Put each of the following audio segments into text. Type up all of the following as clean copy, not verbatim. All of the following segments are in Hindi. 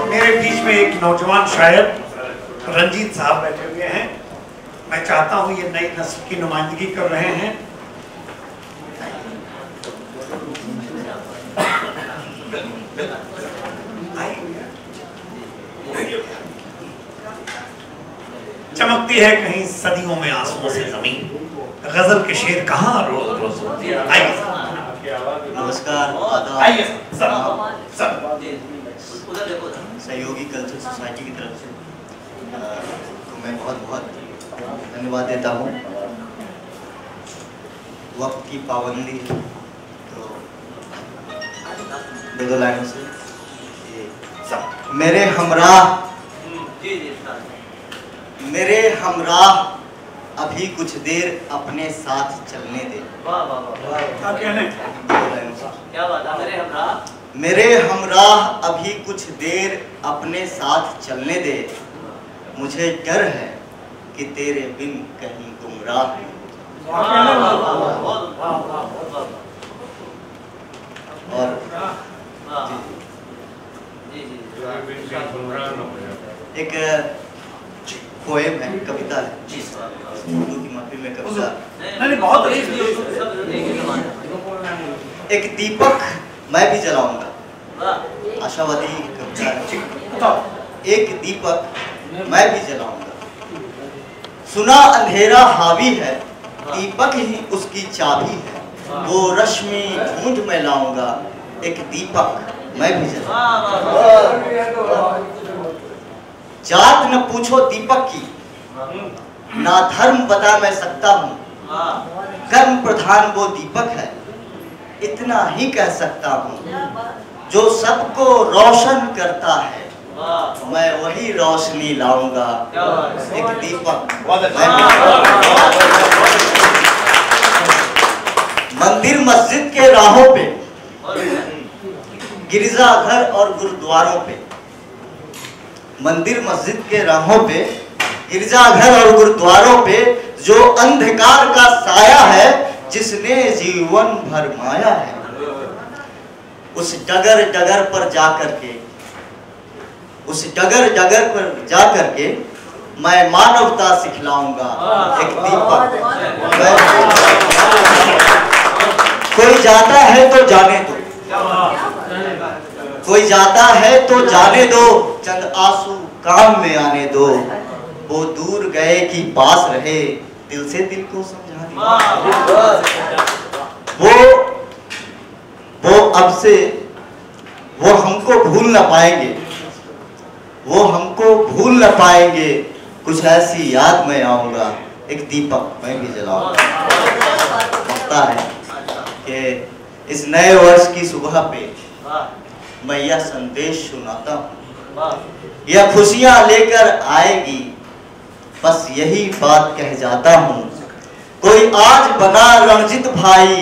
मेरे बीच में एक नौजवान शायर रंजीत साहब बैठे हुए हैं। मैं चाहता हूं ये नई नस्ल की नुमाइंदगी कर रहे हैं। चमकती है कहीं सदियों में आंसुओं से जमीन, गजल के शेर कहाँ रोज रोज होती है। आइए नमस्कार, आइए सब सहयोगी कल्चर सोसाइटी की तरफ से तो मैं बहुत बहुत धन्यवाद देता हूँ। वक्त की पाबंदी तो दो लाइनों से मेरे हमराह अभी कुछ देर अपने साथ चलने दे। क्या बात है? मेरे हमराह अभी कुछ देर अपने साथ चलने दे। मुझे डर है कि तेरे बिन कहीं गुमराह है। और एक पोएम है, कविता है, उर्दू की महफिल में कविता। बहुत एक दीपक मैं भी जलाऊंगा, आशावादी कविता है। एक दीपक मैं भी जलाऊंगा, सुना अंधेरा हावी है, दीपक ही उसकी चाबी है। वो रश्मि ढूंढ मैं लाऊंगा, एक दीपक मैं भी जलाऊंगा। जात न पूछो दीपक की, ना धर्म बता मैं सकता हूँ। कर्म प्रधान वो दीपक है, इतना ही कह सकता हूँ। जो सबको रोशन करता है, मैं वही रोशनी लाऊंगा, एक दीपक। मंदिर मस्जिद के राहों पे, गिरजाघर और गुरुद्वारों पे, मंदिर मस्जिद के राहों पे, गिरजाघर और गुरुद्वारों पे जो अंधकार का साया है, जिसने जीवन भर माया है, उस डगर डगर पर जाकर के, उस डगर डगर पर जाकर के मैं मानवता सिखलाऊंगा, एक दीपक। कोई जाता है तो जाने दो, कोई जाता है तो जाने दो, चंद आंसू काम में आने दो। वो दूर गए कि पास रहे, दिल से दिल को समझाने। वो अब से वो हमको भूल न पाएंगे, वो हमको भूल न पाएंगे। कुछ ऐसी याद में आऊंगा, एक दीपक मैं भी जलाऊंगा। लगता है कि इस नए वर्ष की सुबह पे मैं यह संदेश सुनाता हूँ। यह खुशियां लेकर आएगी, बस यही बात कह जाता हूँ। कोई आज बना रणजीत भाई,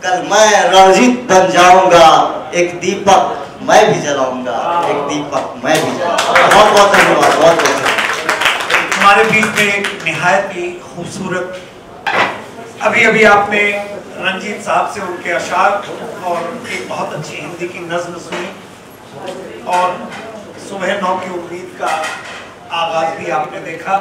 कल मैं रणजीत बन जाऊंगा, एक दीपक मैं भी जलाऊंगा, एक दीपक मैं भी जलाऊंगा। बहुत बहुत धन्यवाद। बहुत बहुत हमारे बीच में एक निहायत ही खूबसूरत, अभी अभी आपने रंजीत साहब से उनके अशार और एक बहुत अच्छी हिंदी की नज्म सुनी, और सुबह 9 की उम्मीद का आगाज भी आपने देखा।